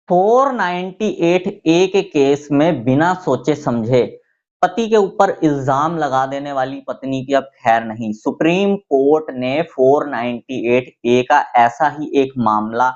498A के case में बिना सोचे समझे पति के ऊपर इल्जाम लगा देने वाली पत्नी की अब खैर नहीं। सुप्रीम कोर्ट ने 498A का ऐसा ही एक मामला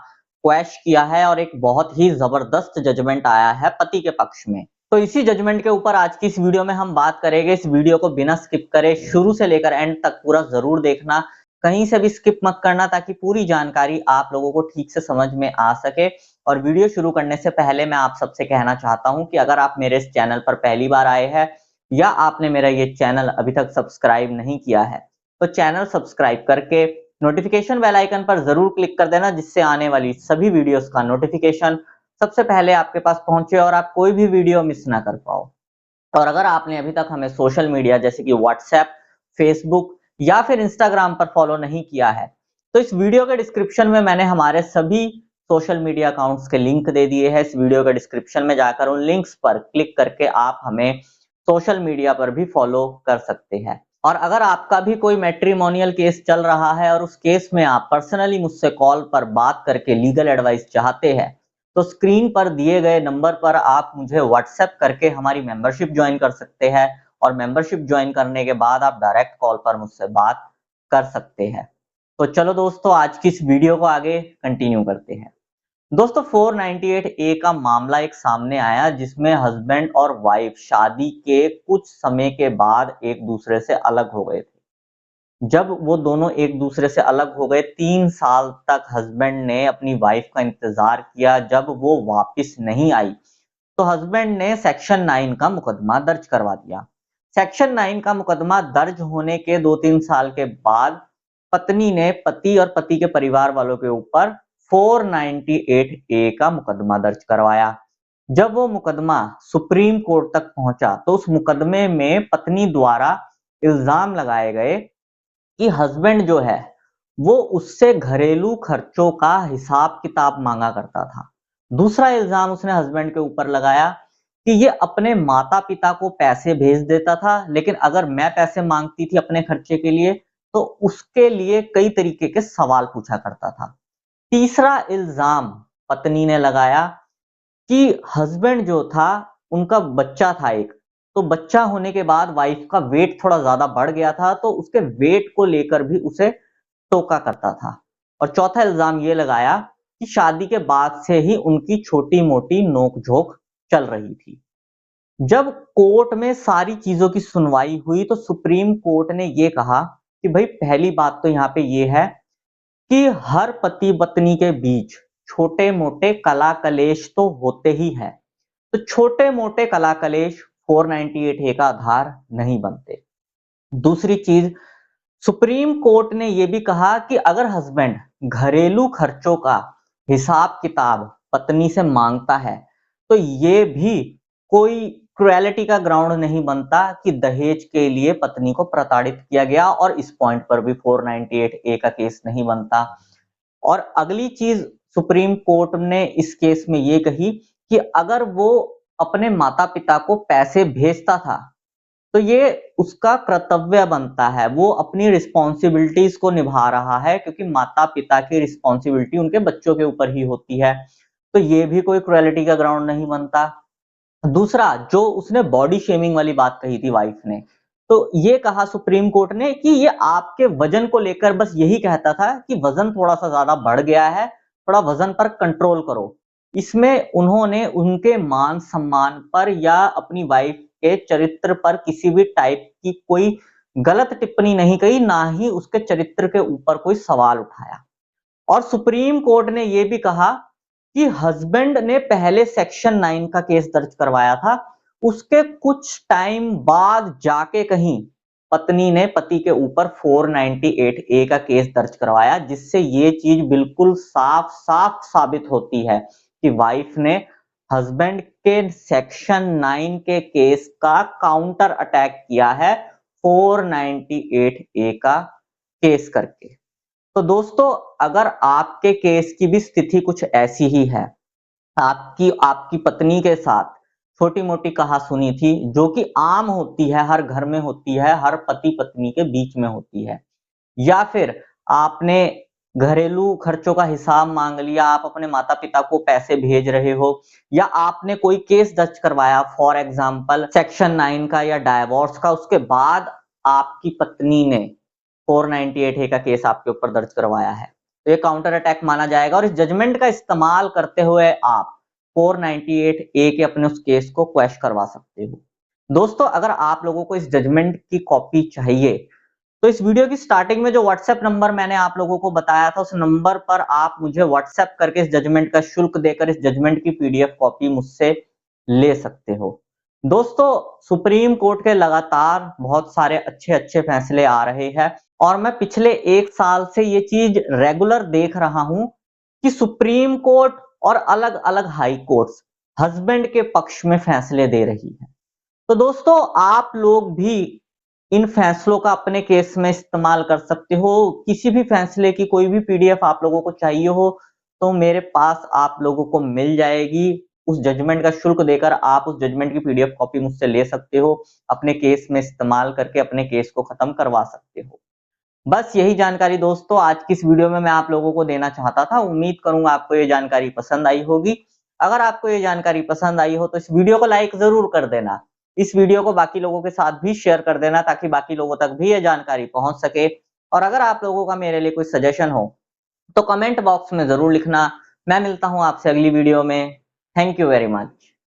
क्वैश किया है और एक बहुत ही जबरदस्त जजमेंट आया है पति के पक्ष में। तो इसी जजमेंट के ऊपर आज की इस वीडियो में हम बात करेंगे। इस वीडियो को बिना स्किप करे शुरू से लेकर एंड तक पूरा जरूर देखना, कहीं से भी स्किप मत करना, ताकि पूरी जानकारी आप लोगों को ठीक से समझ में आ सके। और वीडियो शुरू करने से पहले मैं आप सबसे कहना चाहता हूं कि अगर आप मेरे इस चैनल पर पहली बार आए हैं या आपने मेरा ये चैनल अभी तक सब्सक्राइब नहीं किया है, तो चैनल सब्सक्राइब करके नोटिफिकेशन बेल आइकन पर जरूर क्लिक कर देना, जिससे आने वाली सभी वीडियोस का नोटिफिकेशन सबसे पहले आपके पास पहुंचे और आप कोई भी वीडियो मिस ना कर पाओ। और अगर आपने अभी तक हमें सोशल मीडिया जैसे कि व्हाट्सएप, फेसबुक या फिर इंस्टाग्राम पर फॉलो नहीं किया है, तो इस वीडियो के डिस्क्रिप्शन में मैंने हमारे सभी सोशल मीडिया अकाउंट्स के लिंक दे दिए हैं। इस वीडियो के डिस्क्रिप्शन में जाकर उन लिंक्स पर क्लिक करके आप हमें सोशल मीडिया पर भी फॉलो कर सकते हैं। और अगर आपका भी कोई मैट्रिमोनियल केस चल रहा है और उस केस में आप पर्सनली मुझसे कॉल पर बात करके लीगल एडवाइस चाहते हैं, तो स्क्रीन पर दिए गए नंबर पर आप मुझे व्हाट्सएप करके हमारी मेंबरशिप ज्वाइन कर सकते हैं। और मेंबरशिप ज्वाइन करने के बाद आप डायरेक्ट कॉल पर मुझसे बात कर सकते हैं। तो चलो दोस्तों, आज की इस वीडियो को आगे कंटिन्यू करते हैं। दोस्तों, 498A का मामला एक सामने आया जिसमें हस्बैंड और वाइफ शादी के कुछ समय के बाद एक दूसरे से अलग हो गए थे। जब वो दोनों एक दूसरे से अलग हो गए, 3 साल तक हस्बैंड ने अपनी वाइफ का इंतजार किया। जब वो वापस नहीं आई तो हस्बैंड ने सेक्शन 9 का मुकदमा दर्ज करवा दिया। सेक्शन 9 का मुकदमा दर्ज होने के 2-3 साल के बाद पत्नी ने पति और पति के परिवार वालों के ऊपर 498A का मुकदमा दर्ज करवाया। जब वो मुकदमा सुप्रीम कोर्ट तक पहुंचा तो उस मुकदमे में पत्नी द्वारा इल्जाम लगाए गए कि हस्बैंड जो है वो उससे घरेलू खर्चों का हिसाब किताब मांगा करता था। दूसरा इल्जाम उसने हस्बैंड के ऊपर लगाया कि ये अपने माता पिता को पैसे भेज देता था, लेकिन अगर मैं पैसे मांगती थी अपने खर्चे के लिए तो उसके लिए कई तरीके के सवाल पूछा करता था। तीसरा इल्जाम पत्नी ने लगाया कि हस्बैंड जो था, उनका बच्चा था एक, तो बच्चा होने के बाद वाइफ का वेट थोड़ा ज्यादा बढ़ गया था, तो उसके वेट को लेकर भी उसे टोका करता था। और चौथा इल्जाम ये लगाया कि शादी के बाद से ही उनकी छोटी मोटी नोकझोंक चल रही थी। जब कोर्ट में सारी चीजों की सुनवाई हुई तो सुप्रीम कोर्ट ने ये कहा कि भाई, पहली बात तो यहाँ पे ये है कि हर पति पत्नी के बीच छोटे मोटे कला कलेश तो होते ही है, तो छोटे मोटे कला कलेश 498A का आधार नहीं बनते। दूसरी चीज, सुप्रीम कोर्ट ने यह भी कहा कि अगर हस्बैंड घरेलू खर्चों का हिसाब किताब पत्नी से मांगता है तो ये भी कोई क्रुएलिटी का ग्राउंड नहीं बनता कि दहेज के लिए पत्नी को प्रताड़ित किया गया, और इस पॉइंट पर भी 498A का केस नहीं बनता। और अगली चीज सुप्रीम कोर्ट ने इस केस में ये कही कि अगर वो अपने माता पिता को पैसे भेजता था तो ये उसका कर्तव्य बनता है, वो अपनी रिस्पॉन्सिबिलिटीज को निभा रहा है, क्योंकि माता पिता की रिस्पॉन्सिबिलिटी उनके बच्चों के ऊपर ही होती है। तो ये भी कोई क्रुएलिटी का ग्राउंड नहीं बनता। दूसरा, जो उसने बॉडी शेमिंग वाली बात कही थी वाइफ ने, तो ये कहा सुप्रीम कोर्ट ने कि ये आपके वजन को लेकर बस यही कहता था कि वजन थोड़ा सा ज्यादा बढ़ गया है, थोड़ा वजन पर कंट्रोल करो। इसमें उन्होंने उनके मान सम्मान पर या अपनी वाइफ के चरित्र पर किसी भी टाइप की कोई गलत टिप्पणी नहीं कही, ना ही उसके चरित्र के ऊपर कोई सवाल उठाया। और सुप्रीम कोर्ट ने यह भी कहा कि हस्बैंड ने पहले सेक्शन 9 का केस दर्ज करवाया था, उसके कुछ टाइम बाद जाके कहीं पत्नी ने पति के ऊपर 498A का केस दर्ज करवाया, जिससे ये चीज बिल्कुल साफ साफ साबित होती है कि वाइफ ने हस्बैंड के सेक्शन 9 के केस का काउंटर अटैक किया है 498A का केस करके। तो दोस्तों, अगर आपके केस की भी स्थिति कुछ ऐसी ही है, आपकी आपकी पत्नी के साथ छोटी मोटी कहासुनी थी जो कि आम होती है, हर घर में होती है, हर पति पत्नी के बीच में होती है, या फिर आपने घरेलू खर्चों का हिसाब मांग लिया, आप अपने माता पिता को पैसे भेज रहे हो, या आपने कोई केस दर्ज करवाया फॉर एग्जांपल सेक्शन 9 का या डाइवोर्स का, उसके बाद आपकी पत्नी ने 498 ए का केस आपके ऊपर दर्ज करवाया है, तो ये काउंटर अटैक माना जाएगा और इस जजमेंट का इस्तेमाल करते हुए आप 498 ए के अपने उस केस को क्वैश करवा सकते हो। दोस्तों, अगर आप लोगों को इस जजमेंट की कॉपी चाहिए तो इस वीडियो की स्टार्टिंग में जो व्हाट्सएप नंबर मैंने आप लोगों को बताया था, उस नंबर पर आप मुझे व्हाट्सएप करके इस जजमेंट का शुल्क देकर इस जजमेंट की पीडीएफ कॉपी मुझसे ले सकते हो। दोस्तों, सुप्रीम कोर्ट के लगातार बहुत सारे अच्छे फैसले आ रहे हैं और मैं पिछले 1 साल से ये चीज रेगुलर देख रहा हूं कि सुप्रीम कोर्ट और अलग-अलग हाई कोर्ट्स हस्बैंड के पक्ष में फैसले दे रही है। तो दोस्तों, आप लोग भी इन फैसलों का अपने केस में इस्तेमाल कर सकते हो। किसी भी फैसले की कोई भी पीडीएफ आप लोगों को चाहिए हो तो मेरे पास आप लोगों को मिल जाएगी। उस जजमेंट का शुल्क देकर आप उस जजमेंट की पीडीएफ कॉपी मुझसे ले सकते हो, अपने केस में इस्तेमाल करके अपने केस को खत्म करवा सकते हो। बस यही जानकारी दोस्तों आज की इस वीडियो में मैं आप लोगों को देना चाहता था। उम्मीद करूंगा आपको ये जानकारी पसंद आई होगी। अगर आपको ये जानकारी पसंद आई हो तो इस वीडियो को लाइक जरूर कर देना। इस वीडियो को बाकी लोगों के साथ भी शेयर कर देना ताकि बाकी लोगों तक भी ये जानकारी पहुंच सके। और अगर आप लोगों का मेरे लिए कोई सजेशन हो तो कमेंट बॉक्स में जरूर लिखना। मैं मिलता हूं आपसे अगली वीडियो में। Thank you very much.